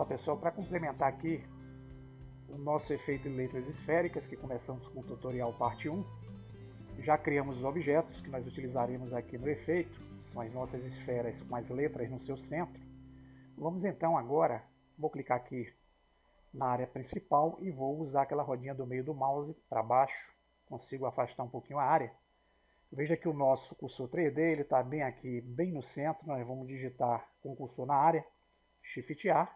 lá pessoal, para complementar aqui o nosso efeito de letras esféricas, que começamos com o tutorial parte 1, já criamos os objetos que nós utilizaremos aqui no efeito, são as nossas esferas com as letras no seu centro. Vamos então agora, vou clicar aqui na área principal e vou usar aquela rodinha do meio do mouse para baixo, consigo afastar um pouquinho a área. Veja que o nosso cursor 3D ele está bem aqui, bem no centro. Nós vamos digitar com o cursor na área, Shift A,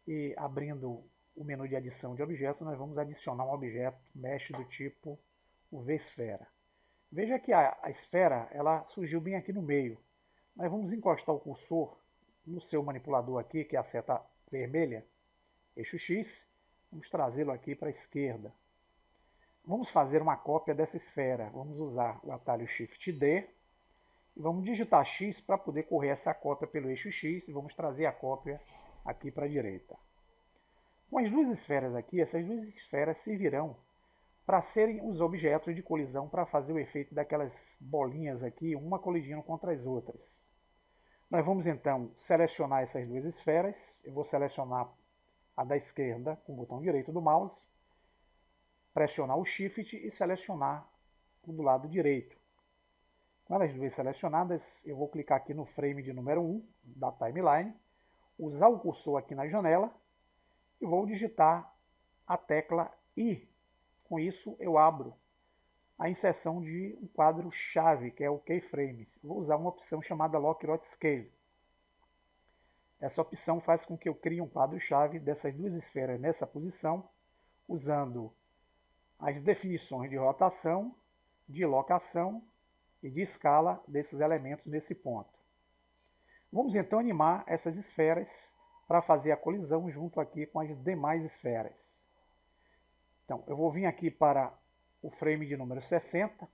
e abrindo o menu de adição de objetos, nós vamos adicionar um objeto mesh do tipo o V-esfera. Veja que a esfera ela surgiu bem aqui no meio. Nós vamos encostar o cursor no seu manipulador aqui, que é a seta vermelha, eixo X, vamos trazê-lo aqui para a esquerda. Vamos fazer uma cópia dessa esfera. Vamos usar o atalho Shift D e vamos digitar X para poder correr essa cópia pelo eixo X e vamos trazer a cópia aqui para a direita. Com as duas esferas aqui, essas duas esferas servirão para serem os objetos de colisão para fazer o efeito daquelas bolinhas aqui, uma colidindo contra as outras. Nós vamos então selecionar essas duas esferas. Eu vou selecionar a da esquerda com o botão direito do mouse, pressionar o Shift e selecionar o do lado direito. Com elas duas selecionadas, eu vou clicar aqui no frame de número 1 da timeline, usar o cursor aqui na janela e vou digitar a tecla I. Com isso, eu abro a inserção de um quadro-chave, que é o Keyframe. Vou usar uma opção chamada Lock Rot Scale. Essa opção faz com que eu crie um quadro-chave dessas duas esferas nessa posição, usando as definições de rotação, de locação e de escala desses elementos nesse ponto. Vamos então animar essas esferas para fazer a colisão junto aqui com as demais esferas. Então, eu vou vir aqui para o frame de número 60,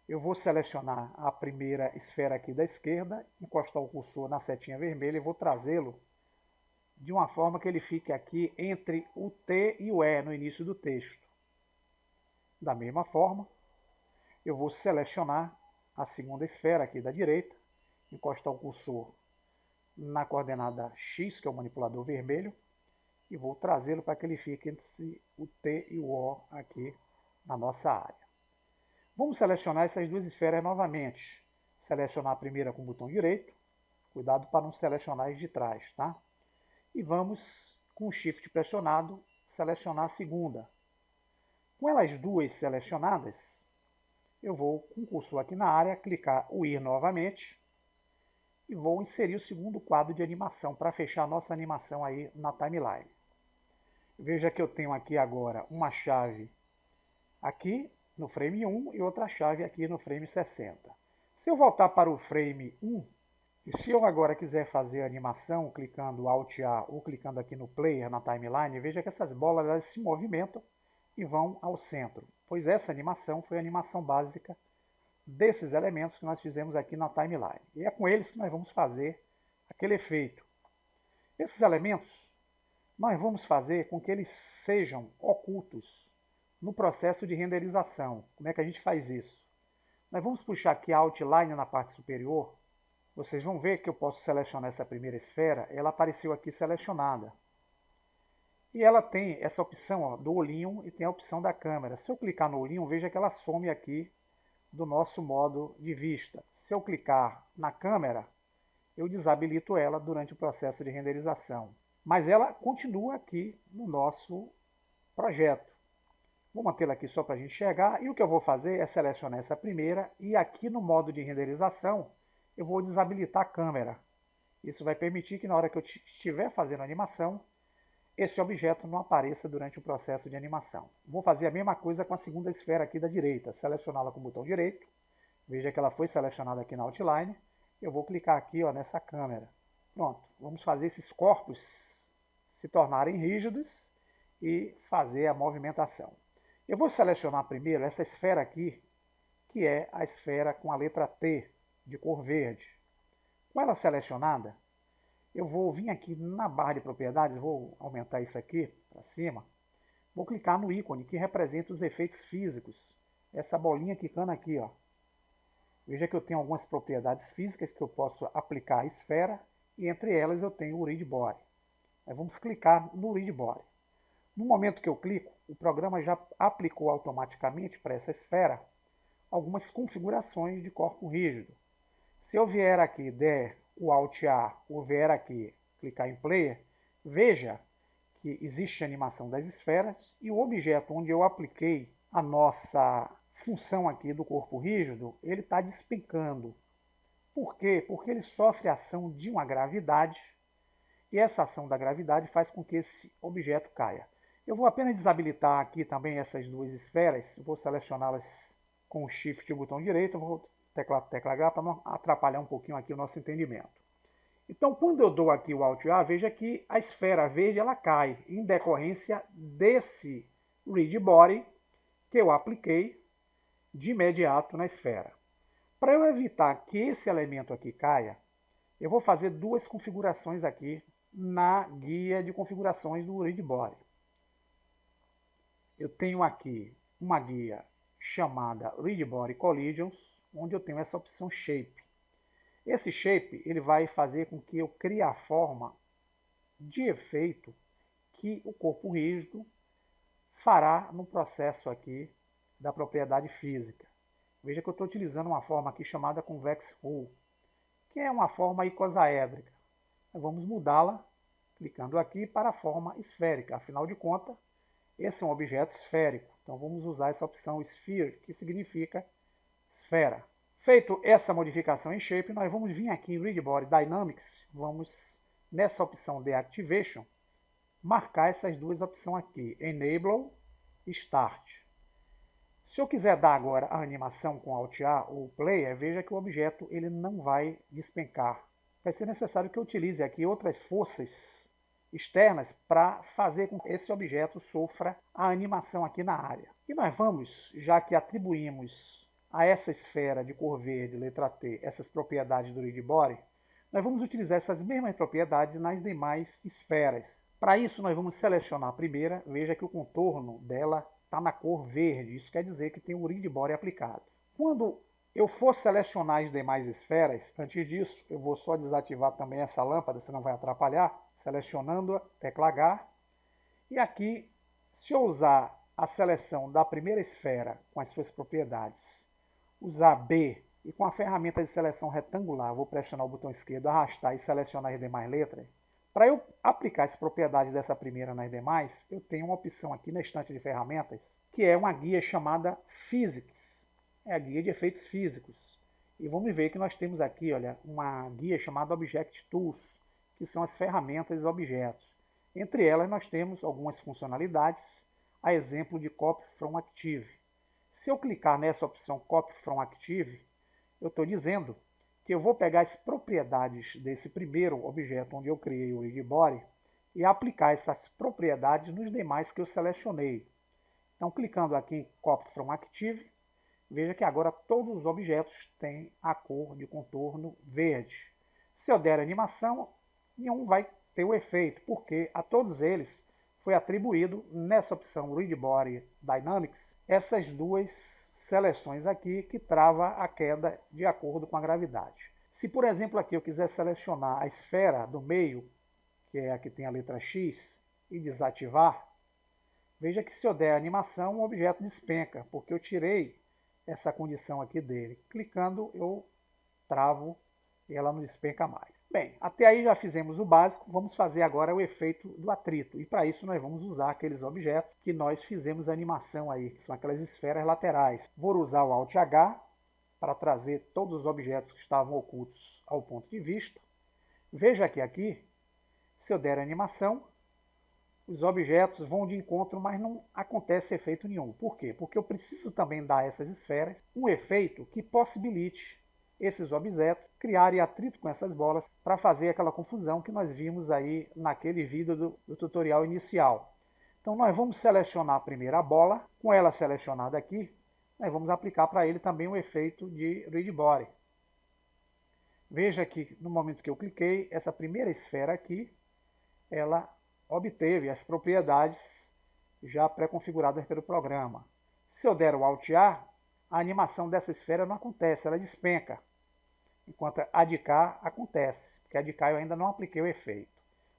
eu vou selecionar a primeira esfera aqui da esquerda, encostar o cursor na setinha vermelha e vou trazê-lo de uma forma que ele fique aqui entre o T e o E no início do texto. Da mesma forma, eu vou selecionar a segunda esfera aqui da direita, encostar o cursor na coordenada X, que é o manipulador vermelho, e vou trazê-lo para que ele fique entre o T e o O aqui na nossa área. Vamos selecionar essas duas esferas novamente. Selecionar a primeira com o botão direito, cuidado para não selecionar as de trás, tá? E vamos, com o Shift pressionado, selecionar a segunda. Com elas duas selecionadas, eu vou com o cursor aqui na área, clicar o Ir novamente e vou inserir o segundo quadro de animação para fechar a nossa animação aí na timeline. Veja que eu tenho aqui agora uma chave aqui no frame 1 e outra chave aqui no frame 60. Se eu voltar para o frame 1, e se eu agora quiser fazer a animação clicando Alt A ou clicando aqui no Player na timeline, veja que essas bolas elas se movimentam e vão ao centro, pois essa animação foi a animação básica desses elementos que nós fizemos aqui na timeline. E é com eles que nós vamos fazer aquele efeito. Esses elementos, nós vamos fazer com que eles sejam ocultos no processo de renderização. Como é que a gente faz isso? Nós vamos puxar aqui a Outline na parte superior. Vocês vão ver que eu posso selecionar essa primeira esfera, ela apareceu aqui selecionada. E ela tem essa opção ó, do olhinho e tem a opção da câmera. Se eu clicar no olhinho, veja que ela some aqui do nosso modo de vista. Se eu clicar na câmera, eu desabilito ela durante o processo de renderização. Mas ela continua aqui no nosso projeto. Vou mantê-la aqui só para a gente enxergar. E o que eu vou fazer é selecionar essa primeira e aqui no modo de renderização eu vou desabilitar a câmera. Isso vai permitir que na hora que eu estiver fazendo a animação, esse objeto não apareça durante o processo de animação. Vou fazer a mesma coisa com a segunda esfera aqui da direita, selecioná-la com o botão direito, veja que ela foi selecionada aqui na Outline, eu vou clicar aqui ó, nessa câmera. Pronto, vamos fazer esses corpos se tornarem rígidos e fazer a movimentação. Eu vou selecionar primeiro essa esfera aqui, que é a esfera com a letra T, de cor verde. Com ela selecionada, eu vou vir aqui na barra de propriedades, vou aumentar isso aqui para cima, vou clicar no ícone que representa os efeitos físicos, essa bolinha quicando aqui, ó. Veja que eu tenho algumas propriedades físicas que eu posso aplicar à esfera, e entre elas eu tenho o Read Body. Nós vamos clicar no Read Body. No momento que eu clico, o programa já aplicou automaticamente para essa esfera algumas configurações de corpo rígido. Se eu vier aqui, der o Alt A, ou vier aqui, clicar em Player, veja que existe a animação das esferas e o objeto onde eu apliquei a nossa função aqui do corpo rígido, ele está despencando. Por quê? Porque ele sofre a ação de uma gravidade e essa ação da gravidade faz com que esse objeto caia. Eu vou apenas desabilitar aqui também essas duas esferas, vou selecioná-las com o Shift e o botão direito, vou tecla H para não atrapalhar um pouquinho aqui o nosso entendimento. Então, quando eu dou aqui o Alt A, veja que a esfera verde ela cai em decorrência desse Read Body que eu apliquei de imediato na esfera. Para eu evitar que esse elemento aqui caia, eu vou fazer duas configurações aqui na guia de configurações do Read Body. Eu tenho aqui uma guia chamada Read Body Collisions, onde eu tenho essa opção Shape. Esse Shape ele vai fazer com que eu crie a forma de efeito que o corpo rígido fará no processo aqui da propriedade física. Veja que eu estou utilizando uma forma aqui chamada Convex Hull, que é uma forma icosaédrica. Vamos mudá-la clicando aqui para a forma esférica. Afinal de contas, esse é um objeto esférico. Então vamos usar essa opção Sphere, que significa esfera. Feito essa modificação em Shape, nós vamos vir aqui em Read Body Dynamics, vamos nessa opção Deactivation, marcar essas duas opções aqui, Enable e Start. Se eu quiser dar agora a animação com Alt A ou Player, veja que o objeto ele não vai despencar. Vai ser necessário que eu utilize aqui outras forças externas para fazer com que esse objeto sofra a animação aqui na área. E nós vamos, já que atribuímos a essa esfera de cor verde, letra T, essas propriedades do Read Body, nós vamos utilizar essas mesmas propriedades nas demais esferas. Para isso, nós vamos selecionar a primeira, veja que o contorno dela está na cor verde, isso quer dizer que tem o Read Body aplicado. Quando eu for selecionar as demais esferas, antes disso, eu vou só desativar também essa lâmpada, senão vai atrapalhar, selecionando a tecla H, e aqui, se eu usar a seleção da primeira esfera com as suas propriedades, usar B e com a ferramenta de seleção retangular, vou pressionar o botão esquerdo, arrastar e selecionar as demais letras. Para eu aplicar as propriedades dessa primeira nas demais, eu tenho uma opção aqui na estante de ferramentas, que é uma guia chamada Physics. É a guia de efeitos físicos. E vamos ver que nós temos aqui, olha, uma guia chamada Object Tools, que são as ferramentas e objetos. Entre elas nós temos algumas funcionalidades, a exemplo de Copy from Active. Se eu clicar nessa opção Copy from Active, eu estou dizendo que eu vou pegar as propriedades desse primeiro objeto onde eu criei o Read Body e aplicar essas propriedades nos demais que eu selecionei. Então, clicando aqui em Copy from Active, veja que agora todos os objetos têm a cor de contorno verde. Se eu der animação, nenhum vai ter o efeito, porque a todos eles foi atribuído nessa opção Read Body Dynamics essas duas seleções aqui que trava a queda de acordo com a gravidade. Se, por exemplo, aqui eu quiser selecionar a esfera do meio, que é a que tem a letra X, e desativar, veja que se eu der animação, o objeto despenca, porque eu tirei essa condição aqui dele. Clicando, eu travo e ela não despenca mais. Bem, até aí já fizemos o básico, vamos fazer agora o efeito do atrito. E para isso nós vamos usar aqueles objetos que nós fizemos a animação aí, que são aquelas esferas laterais. Vou usar o Alt H para trazer todos os objetos que estavam ocultos ao ponto de vista. Veja que aqui, se eu der animação, os objetos vão de encontro, mas não acontece efeito nenhum. Por quê? Porque eu preciso também dar a essas esferas um efeito que possibilite esses objetos criarem atrito com essas bolas para fazer aquela confusão que nós vimos aí naquele vídeo do tutorial inicial. Então nós vamos selecionar a primeira bola, com ela selecionada aqui, nós vamos aplicar para ele também um efeito de Read Body. Veja que no momento que eu cliquei, essa primeira esfera aqui, ela obteve as propriedades já pré-configuradas pelo programa. Se eu der o Alt A, a animação dessa esfera não acontece, ela despenca. Enquanto a de cá acontece, porque a de cá eu ainda não apliquei o efeito.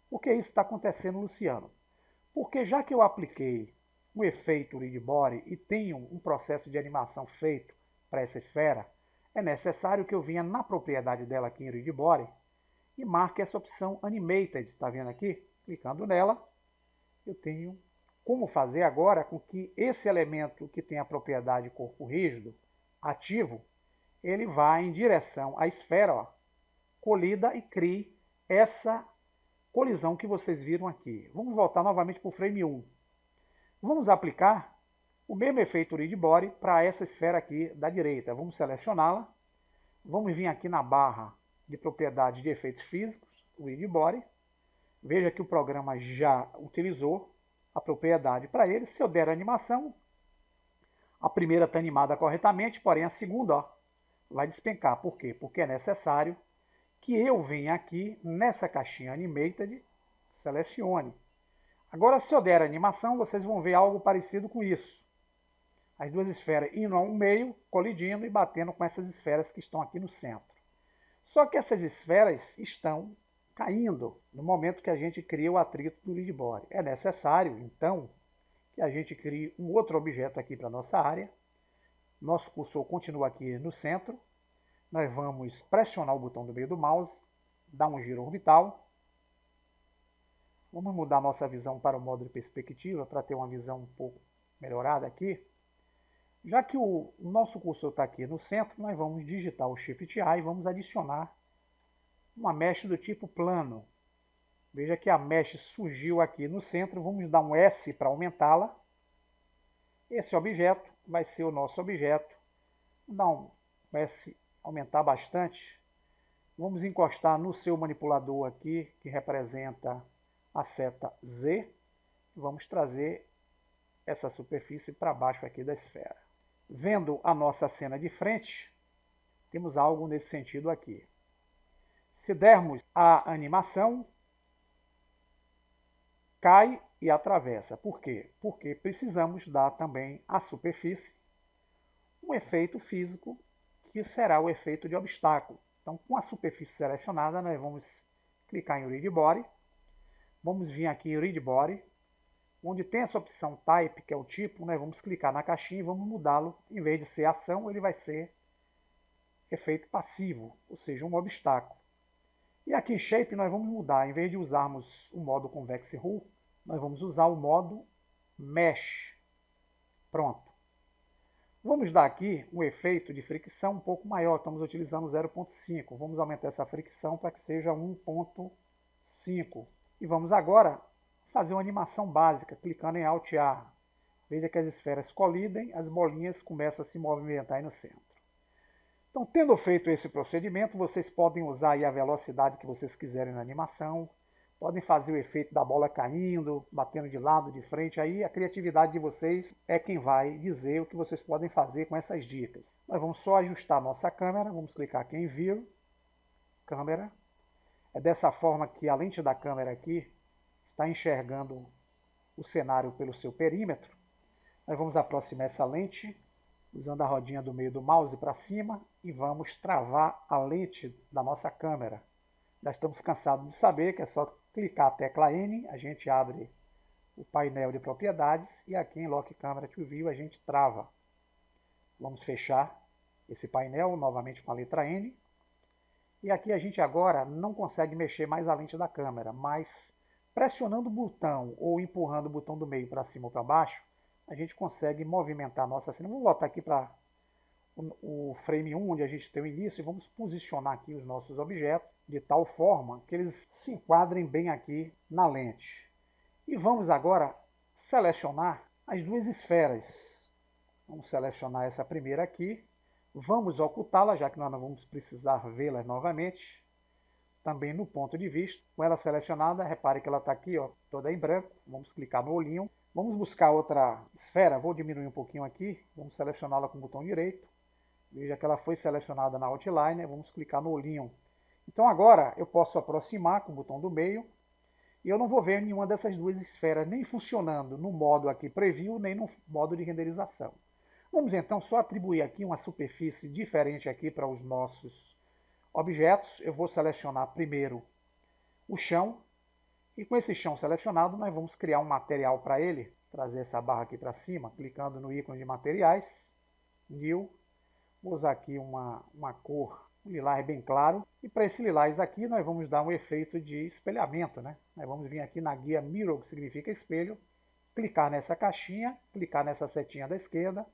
Por que isso está acontecendo, Luciano? Porque já que eu apliquei o efeito Read Body e tenho um processo de animação feito para essa esfera, é necessário que eu venha na propriedade dela aqui em Read Body e marque essa opção Animated, está vendo aqui? Clicando nela, eu tenho como fazer agora com que esse elemento que tem a propriedade corpo rígido ativo, ele vá em direção à esfera, ó, colida e crie essa colisão que vocês viram aqui. Vamos voltar novamente para o frame 1. Vamos aplicar o mesmo efeito Read Body para essa esfera aqui da direita. Vamos selecioná-la. Vamos vir aqui na barra de propriedades de efeitos físicos, o Read Body. Veja que o programa já utilizou a propriedade para ele. Se eu der a animação, a primeira está animada corretamente, porém a segunda, ó, vai despencar. Por quê? Porque é necessário que eu venha aqui nessa caixinha Animated, selecione. Agora, se eu der a animação, vocês vão ver algo parecido com isso. As duas esferas indo ao meio, colidindo e batendo com essas esferas que estão aqui no centro. Só que essas esferas estão caindo no momento que a gente cria o atrito do Read Body. É necessário, então, que a gente crie um outro objeto aqui para a nossa área. Nosso cursor continua aqui no centro. Nós vamos pressionar o botão do meio do mouse, dar um giro orbital. Vamos mudar nossa visão para o modo de perspectiva, para ter uma visão um pouco melhorada aqui. Já que o nosso cursor está aqui no centro, nós vamos digitar o Shift A e vamos adicionar uma mesh do tipo plano. Veja que a mesh surgiu aqui no centro, vamos dar um S para aumentá-la. Esse objeto vai ser o nosso objeto. Vou dar um S, aumentar bastante. Vamos encostar no seu manipulador aqui, que representa a seta Z. Vamos trazer essa superfície para baixo aqui da esfera. Vendo a nossa cena de frente, temos algo nesse sentido aqui. Se dermos a animação, cai e atravessa. Por quê? Porque precisamos dar também à superfície um efeito físico, que será o efeito de obstáculo. Então, com a superfície selecionada, nós vamos clicar em Read Body. Vamos vir aqui em Read Body, onde tem essa opção Type, que é o tipo, nós vamos clicar na caixinha e vamos mudá-lo. Em vez de ser ação, ele vai ser efeito passivo, ou seja, um obstáculo. E aqui em Shape nós vamos mudar, em vez de usarmos o modo Convex Rule, nós vamos usar o modo Mesh. Pronto. Vamos dar aqui um efeito de fricção um pouco maior, estamos utilizando 0.5. Vamos aumentar essa fricção para que seja 1.5. E vamos agora fazer uma animação básica, clicando em Alt A. Veja que as esferas colidem, as bolinhas começam a se movimentar aí no centro. Então, tendo feito esse procedimento, vocês podem usar aí a velocidade que vocês quiserem na animação, podem fazer o efeito da bola caindo, batendo de lado, de frente, aí a criatividade de vocês é quem vai dizer o que vocês podem fazer com essas dicas. Nós vamos só ajustar a nossa câmera, vamos clicar aqui em View, Câmera. É dessa forma que a lente da câmera aqui está enxergando o cenário pelo seu perímetro. Nós vamos aproximar essa lente, usando a rodinha do meio do mouse para cima, e vamos travar a lente da nossa câmera. Já estamos cansados de saber que é só clicar a tecla N, a gente abre o painel de propriedades, e aqui em Lock Camera to View a gente trava. Vamos fechar esse painel novamente com a letra N. E aqui a gente agora não consegue mexer mais a lente da câmera, mas pressionando o botão ou empurrando o botão do meio para cima ou para baixo, a gente consegue movimentar a nossa cena. Vamos voltar aqui para o frame 1, onde a gente tem o início, e vamos posicionar aqui os nossos objetos de tal forma que eles se enquadrem bem aqui na lente. E vamos agora selecionar as duas esferas. Vamos selecionar essa primeira aqui. Vamos ocultá-la, já que nós não vamos precisar vê-la novamente. Também no ponto de vista, com ela selecionada, repare que ela está aqui, ó, toda em branco. Vamos clicar no olhinho. Vamos buscar outra esfera, vou diminuir um pouquinho aqui. Vamos selecioná-la com o botão direito. Veja que ela foi selecionada na Outliner. Vamos clicar no olhinho. Então agora eu posso aproximar com o botão do meio. E eu não vou ver nenhuma dessas duas esferas nem funcionando no modo aqui Preview, nem no modo de renderização. Vamos então só atribuir aqui uma superfície diferente aqui para os nossos objetos. Eu vou selecionar primeiro o chão E com esse chão selecionado, nós vamos criar um material para ele, trazer essa barra aqui para cima, clicando no ícone de materiais, New, vou usar aqui uma cor lilás bem claro, e para esse lilás aqui nós vamos dar um efeito de espelhamento, né? Nós vamos vir aqui na guia Mirror, que significa espelho, clicar nessa caixinha, clicar nessa setinha da esquerda,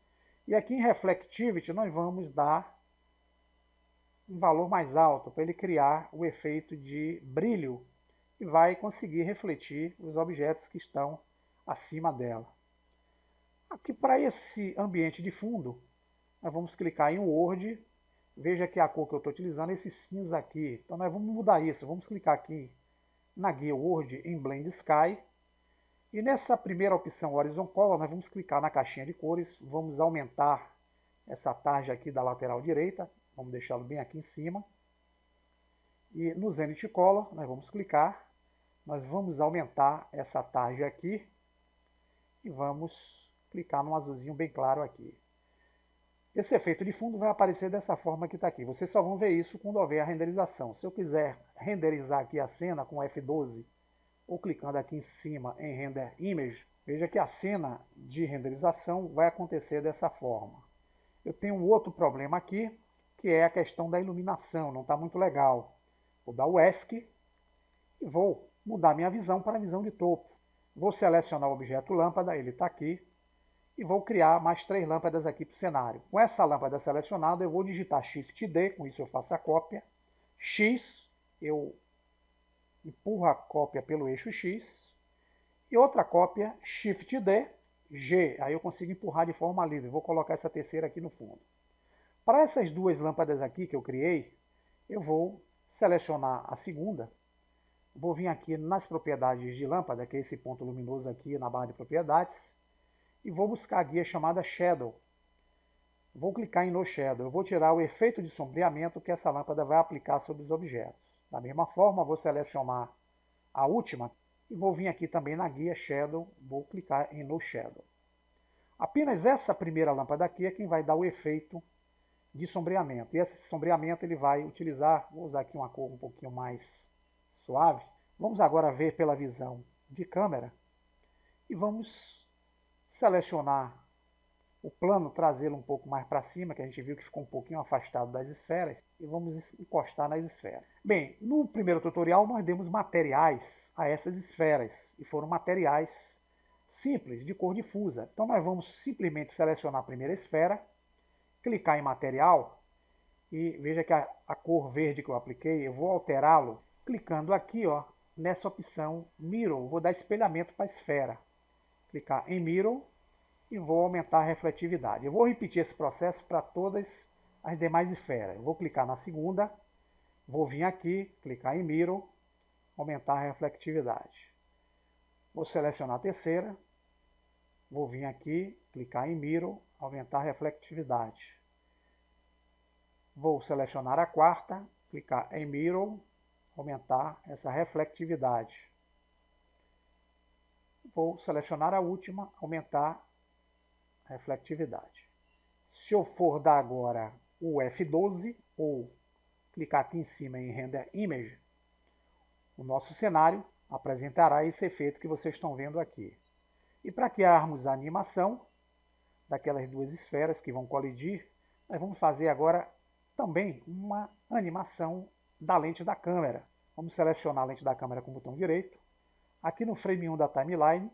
e aqui em Reflectivity nós vamos dar um valor mais alto para ele criar o efeito de brilho e vai conseguir refletir os objetos que estão acima dela. Aqui para esse ambiente de fundo, nós vamos clicar em Word, veja que a cor que eu estou utilizando é esse cinza aqui, então nós vamos mudar isso, vamos clicar aqui na guia Word em Blend Sky, e nessa primeira opção Horizon Color, nós vamos clicar na caixinha de cores, vamos aumentar essa tarja aqui da lateral direita, vamos deixá-lo bem aqui em cima, e no Zenith Color nós vamos clicar, nós vamos aumentar essa tarja aqui, e vamos clicar no azulzinho bem claro aqui. Esse efeito de fundo vai aparecer dessa forma que está aqui. Vocês só vão ver isso quando houver a renderização. Se eu quiser renderizar aqui a cena com F12, ou clicando aqui em cima em Render Image, veja que a cena de renderização vai acontecer dessa forma. Eu tenho um outro problema aqui, que é a questão da iluminação, não está muito legal. Vou dar o ESC e vou mudar minha visão para a visão de topo. Vou selecionar o objeto lâmpada, ele está aqui, e vou criar mais 3 lâmpadas aqui para o cenário. Com essa lâmpada selecionada, eu vou digitar Shift D, com isso eu faço a cópia. X, eu empurro a cópia pelo eixo X. E outra cópia, Shift D, G, aí eu consigo empurrar de forma livre. Vou colocar essa terceira aqui no fundo. Para essas 2 lâmpadas aqui que eu criei, eu vou selecionar a segunda. Vou vir aqui nas propriedades de lâmpada, que é esse ponto luminoso aqui na barra de propriedades, e vou buscar a guia chamada Shadow. Vou clicar em No Shadow. Eu vou tirar o efeito de sombreamento que essa lâmpada vai aplicar sobre os objetos. Da mesma forma, vou selecionar a última e vou vir aqui também na guia Shadow, vou clicar em No Shadow. Apenas essa primeira lâmpada aqui é quem vai dar o efeito de sombreamento. E esse sombreamento ele vai utilizar, vou usar aqui uma cor um pouquinho mais suave. Vamos agora ver pela visão de câmera e vamos selecionar o plano, trazê-lo um pouco mais para cima, que a gente viu que ficou um pouquinho afastado das esferas, e vamos encostar nas esferas. Bem, no primeiro tutorial nós demos materiais a essas esferas, e foram materiais simples, de cor difusa. Então nós vamos simplesmente selecionar a primeira esfera, clicar em material, e veja que a cor verde que eu apliquei, eu vou alterá-lo, clicando aqui ó, nessa opção Mirror, vou dar espelhamento para a esfera. Clicar em Mirror, e vou aumentar a refletividade. Eu vou repetir esse processo para todas as demais esferas. Eu vou clicar na segunda, vou vir aqui, clicar em Mirror, aumentar a refletividade. Vou selecionar a terceira, vou vir aqui, clicar em Mirror, aumentar a refletividade. Vou selecionar a quarta, clicar em Mirror, aumentar essa refletividade. Vou selecionar a última, aumentar refletividade. Se eu for dar agora o F12 ou clicar aqui em cima em Render Image, o nosso cenário apresentará esse efeito que vocês estão vendo aqui. E para criarmos a animação daquelas 2 esferas que vão colidir, nós vamos fazer agora também uma animação da lente da câmera. Vamos selecionar a lente da câmera com o botão direito. Aqui no frame 1 da timeline,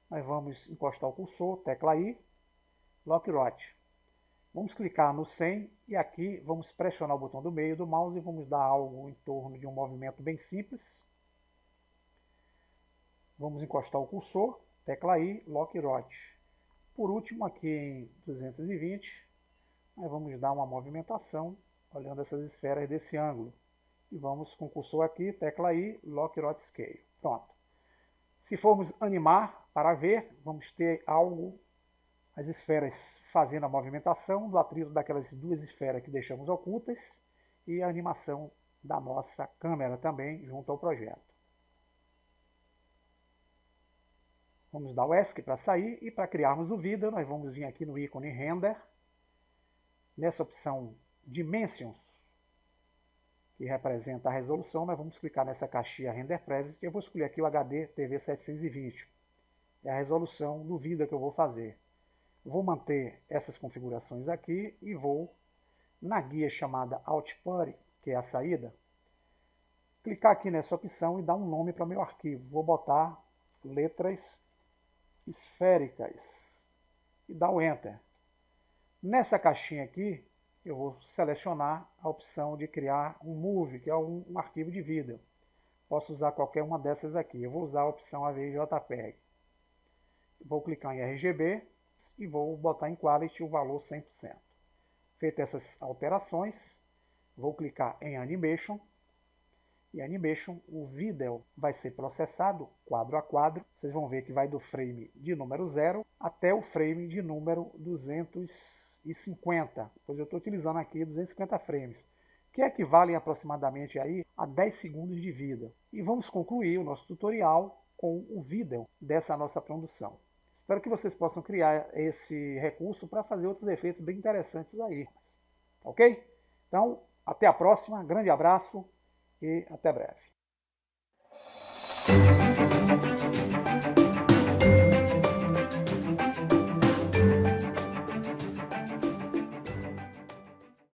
nós vamos encostar o cursor, tecla I, Lock Rot. Vamos clicar no 100 e aqui vamos pressionar o botão do meio do mouse e vamos dar algo em torno de um movimento bem simples. Vamos encostar o cursor, tecla I, Lock Rot. Por último, aqui em 220, nós vamos dar uma movimentação olhando essas esferas desse ângulo. E vamos com o cursor aqui, tecla I, Lock Rot Scale. Pronto. Se formos animar para ver, vamos ter algo, as esferas fazendo a movimentação do atrito daquelas 2 esferas que deixamos ocultas e a animação da nossa câmera também junto ao projeto. Vamos dar o ESC para sair e para criarmos o vídeo nós vamos vir aqui no ícone Render, nessa opção Dimensions, que representa a resolução, nós vamos clicar nessa caixinha Render Preset e eu vou escolher aqui o HD TV 720. É a resolução do vídeo que eu vou fazer. Vou manter essas configurações aqui e vou na guia chamada Output, que é a saída, clicar aqui nessa opção e dar um nome para o meu arquivo. Vou botar letras esféricas e dar o Enter. Nessa caixinha aqui, eu vou selecionar a opção de criar um Move, que é um arquivo de vídeo. Posso usar qualquer uma dessas aqui. Eu vou usar a opção AVI-JPEG. Vou clicar em RGB e vou botar em Quality o valor 100%. Feitas essas alterações, vou clicar em Animation. E Animation, o vídeo vai ser processado quadro a quadro. Vocês vão ver que vai do frame de número 0 até o frame de número 250. Pois eu estou utilizando aqui 250 frames, que equivalem aproximadamente aí a 10 segundos de vida. E vamos concluir o nosso tutorial com o vídeo dessa nossa produção. Espero que vocês possam criar esse recurso para fazer outros efeitos bem interessantes aí. Ok? Então, até a próxima, grande abraço e até breve.